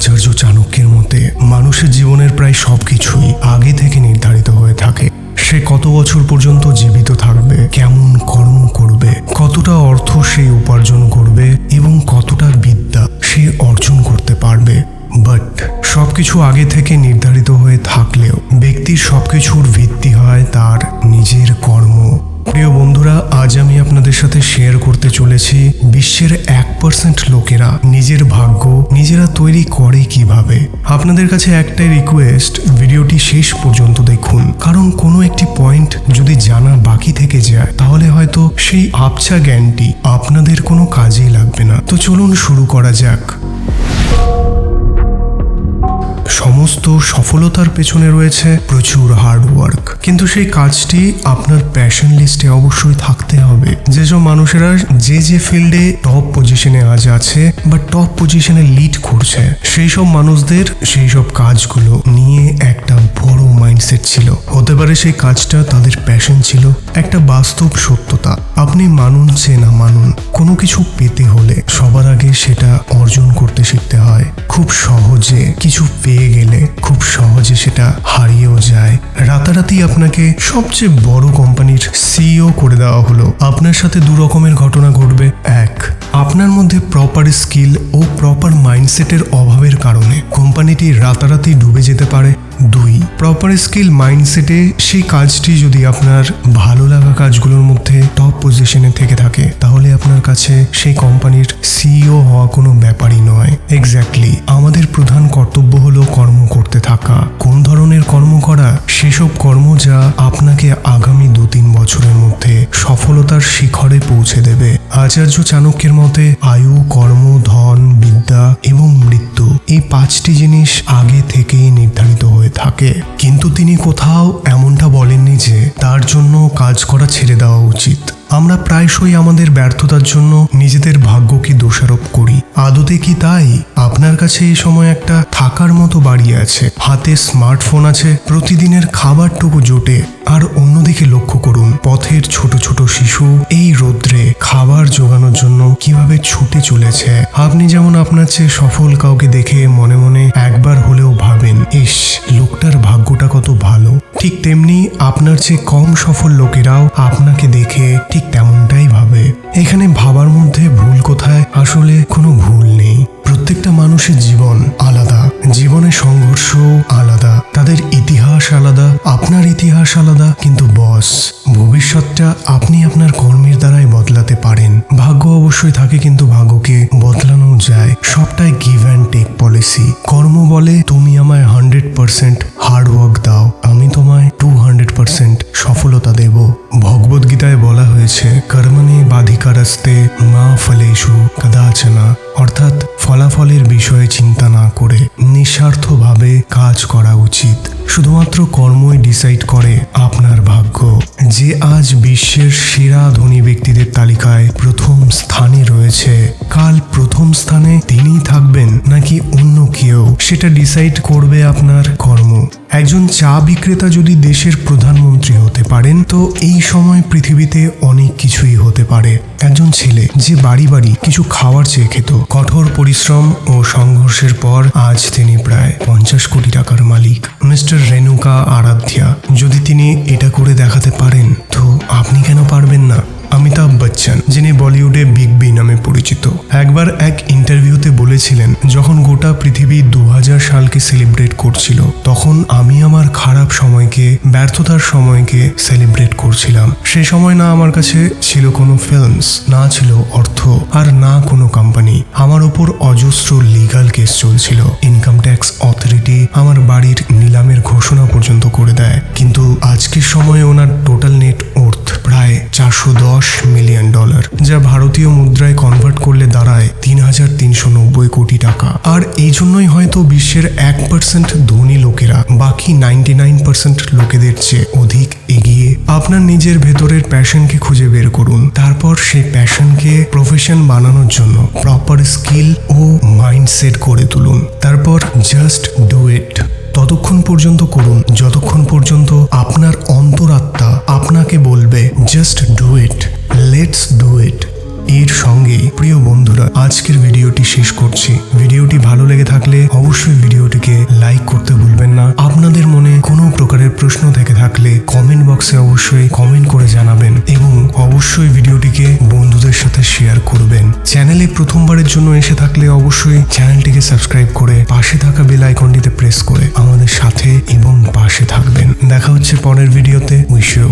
আচার্য চাণক্যের মতে মানুষের জীবনের প্রায় সবকিছুই আগে থেকে নির্ধারিত হয়ে থাকে। সে কত বছর পর্যন্ত জীবিত থাকবে, কেমন কর্ম করবে, কতটা অর্থ সে উপার্জন করবে এবং কতটা বিদ্যা সে অর্জন করতে পারবে। বাট সবকিছু আগে থেকে নির্ধারিত হয়ে থাকলেও ব্যক্তির সবকিছুর ভিত্তি হয় তার নিজের কর্ম। প্রিয় বন্ধুরা, আজ আমি আপনাদের সাথে শেয়ার করতে চলেছি বিশ্বের 1% লোকেরা নিজের ভাগ্য নিজেরা তৈরি করে কিভাবে। আপনাদের কাছে একটাই রিকোয়েস্ট, ভিডিওটি শেষ পর্যন্ত দেখুন, কারণ কোনো একটি পয়েন্ট যদি জানা বাকি থেকে যায় তাহলে হয়তো সেই আবছা জ্ঞানটি আপনাদের কোনো কাজেই লাগবে না। তো চলুন শুরু করা যাক। সমস্ত সফলতার পেছনে রয়েছে প্রচুর হার্ডওয়ার্ক, কিন্তু সেই কাজটি আপনার প্যাশন লিস্টে অবশ্যই থাকতে হবে। যেসব মানুষেরা যে ফিল্ডে টপ পজিশনে আজ আছে বা টপ পজিশনে লিড করছে, সেই সব মানুষদের সেই সব কাজগুলো নিয়ে একটা বড় মাইন্ডসেট ছিল। হতে পারে সেই কাজটা তাদের প্যাশন ছিল। একটা বাস্তব সত্যতা, আপনি মানুন সে না মানুন, কোনো কিছু পেতে হলে সবার আগে সেটা অর্জন করতে শিখতে হয়। খুব সহজে কিছু পেয়ে গেলে খুব সহজে সেটা হারিয়েও যায়। রাতারাতি আপনাকে সবচেয়ে বড় কোম্পানির সিইও করে দেওয়া হলো, আপনার সাথে দু রকমের ঘটনা ঘটবে। এক, আপনার মধ্যে প্রপার স্কিল ও প্রপার মাইন্ডসেটের অভাবের কারণে কোম্পানিটি রাতারাতি ডুবে যেতে পারে। দুই, প্রপার স্কিল মাইন্ডসেটে সেই কাজটি যদি আপনার ভালো লাগা কাজগুলোর মধ্যে টপ পজিশনে থেকে থাকে, তাহলে আপনার কাছে সেই কোম্পানির সিইও হওয়া কোনো ব্যাপারই নয়। এক্স্যাক্টলি, আমাদের প্রধান কর্তব্য হলো কর্ম করতে থাকা। কোন ধরনের কর্ম করা? সেসব কর্ম যা আপনাকে আগামী 2-3 বছরের মধ্যে সফলতার শিখরে পৌঁছে দেবে। আচার্য চাণক্যের মতে আয়ু, কর্ম, ধন, বিদ্যা এবং মৃত্যু, এই 5টি জিনিস আগে থেকেই নির্ধারিত হয়ে থাকে। কিন্তু তিনি কোথাও এমনটা বলেননি যে তার জন্য কাজ করা ছেড়ে দেওয়া উচিত। আমরা প্রায়শই আমাদের ব্যর্থতার জন্য নিজেদের ভাগ্যকে দোষারোপ করি। আদতে কি তাই? আপনার কাছে এই সময় একটা থাকার মতো বাড়ি আছে, হাতে স্মার্টফোন আছে, প্রতিদিনের খাবারটুকু জোটে, আর অন্যদিকে লক্ষ্য করুন পথের ছোট ছোট শিশু এই রৌদ্রে খাবার জোগানোর জন্য কিভাবে ছুটে চলেছে। আপনি যেমন আপনার চেয়ে সফল কাউকে দেখে মনে মনে একবার হলেও ভাবেন, ইস, লোকটার ভাগ্যটা কত ভালো, ঠিক তেমনি আপনার চেয়ে কম সফল লোকেরাও আপনাকে দেখে ঠিক তেমনটাই ভাবে। এখানে ভাবার মধ্যে ভুল কোথায়? আসলে কোনো ভুল নেই। প্রত্যেকটা মানুষের জীবন আলাদা, জীবনের সংঘর্ষ আলাদা, তাদের ইতিহাস আলাদা, আপনার ইতিহাস আলাদা, কিন্তু বস, ভবিষ্যৎটা আপনি আপনার কর্মের দ্বারাই বদলাতে পারেন। ভাগ্য অবশ্যই থাকে, কিন্তু ভাগ্যকে বদলানো যায়। সবটাই গিভ অ্যান্ড টেক পলিসি। কর্ম বলে তুমি আমায় 100% হার্ডওয়ার্ক দাও, আমি তোমায় 200% সফলতা দেব। ভগবদ গীতায় বলা হয়েছে, কর্মণি বাধিকারস্তে মা ফলেষু কদাচনা, অর্থাৎ ফলাফলের বিষয়ে চিন্তা না করে নিঃস্বার্থভাবে কাজ করা উচিত। শুধুমাত্র কর্মই ডিসাইড করে আপনার ভাগ্য। যে আজ বিশ্বের সেরা ধনী ব্যক্তিদের তালিকায় প্রথম স্থানে রয়েছে, কাল প্রথম স্থানে তিনিই থাকবেন নাকি অন্য কেউ, সেটা ডিসাইড করবে আপনার কর্ম। একজন চা বিক্রেতা যদি দেশের প্রধানমন্ত্রী হতে পারেন, তো এই সময় পৃথিবীতে অনেক কিছুই হতে পারে। একজন ছেলে যে বাড়ি বাড়ি কিছু খাওয়ার চেয়ে খেত, কঠোর পরিশ্রম ও সংঘর্ষের পর আজ তিনি প্রায় 50 কোটি টাকার মালিক। মিস্টার রেণুকা আরাধ্যা, যদি তিনি এটা করে দেখাতে পারেন, তো আপনি কেন পারবেন না? অমিতাভ বচ্চন, যিনি বলিউডে বিগ বি নামে পরিচিত, একবার এক ইন্টারভিউতে বলেছিলেন, যখন গোটা পৃথিবী 2000 সালকে সেলিব্রেট করছিল, তখন আমি আমার খারাপ সময়কে, ব্যর্থতার সময়কে সেলিব্রেট করছিলাম। সেই সময় না আমার কাছে ছিল কোনো ফিল্মস, না ছিল অর্থ, আর না কোনো কোম্পানি। আমার ওপর অজস্র লিগাল কেস চলছিল। ইনকাম ট্যাক্স অথরিটি আমার বাড়ির নিলামের ঘোষণা পর্যন্ত করে দেয়। কিন্তু আজকের সময়ে ওনার টোটাল নেট ওর্থ প্রায় $410 মিলিয়ন, যা ভারতীয় মুদ্রায় কনভার্ট করলে দাঁড়ায় 3390 কোটি টাকা। আর এই জন্যই হয়তো বিশ্বের 1% ধনী লোকেরা বাকি 99% লোকেদের চেয়ে অধিক এগিয়ে। আপনার নিজের ভেতরের প্যাশনকে খুঁজে বের করুন, তারপর সেই প্যাশনকে প্রফেশন বানানোর জন্য প্রপার স্কিল ও মাইন্ডসেট করে তুলুন। তারপর জাস্ট ডু ইট। ততক্ষণ পর্যন্ত করুন যতক্ষণ পর্যন্ত আপনার অন্তরাত্মা আপনাকে বলবে just do it, let's do it. এর সঙ্গে প্রিয় বন্ধুরা, আজকের ভিডিওটি শেষ করছি। ভিডিওটি ভালো লেগে থাকলে অবশ্যই লাইক করতে ভুলবেন না। আপনাদের মনে কোনো প্রকারের প্রশ্ন থেকে থাকলে কমেন্ট বক্সে অবশ্যই কমেন্ট করে জানাবেন এবং অবশ্যই ভিডিওটিকে বন্ধুদের সাথে শেয়ার করবেন। চ্যানেলে প্রথমবারের জন্য এসে থাকলে অবশ্যই চ্যানেলটিকে সাবস্ক্রাইব করে পাশে থাকা বেল আইকনটিতে প্রেস করে আমাদের সাথে এবং পাশে থাকবেন। দেখা হচ্ছে পরের ভিডিওতে। Wish you